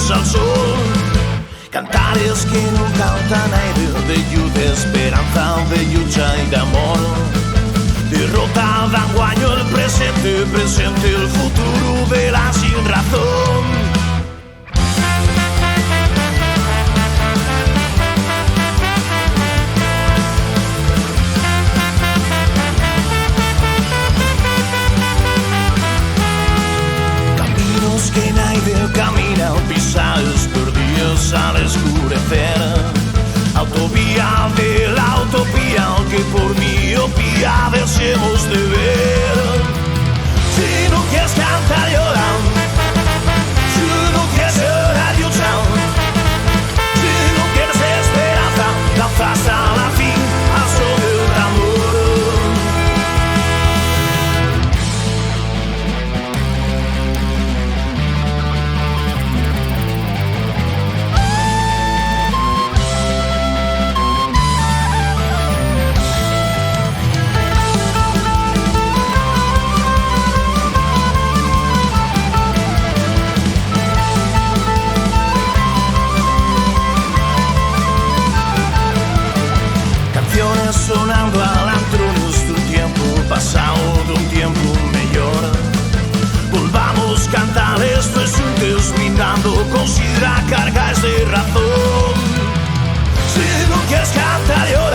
brazos al sol. Cantares que no cantan aire, de lluvia, de esperanza, de lucha y de amor. Derrota dan guaño el presente, presente el futuro de la sin razón. Que nadie camina, pisados perdidos al escurecer. Autovía de la utopía que por miopía deseemos de ver. Si no quieres cantar, llora. Si no quieres llorar, lucha. Si no quieres esperanza, danza hasta la fin, al son del tambor. Sonando al Asturies de un tiempo pasado, de un tiempo mejor. Volvamos a cantar estos asuntos, brindando con sidra cargas de razón. Si no quieres cantar, yo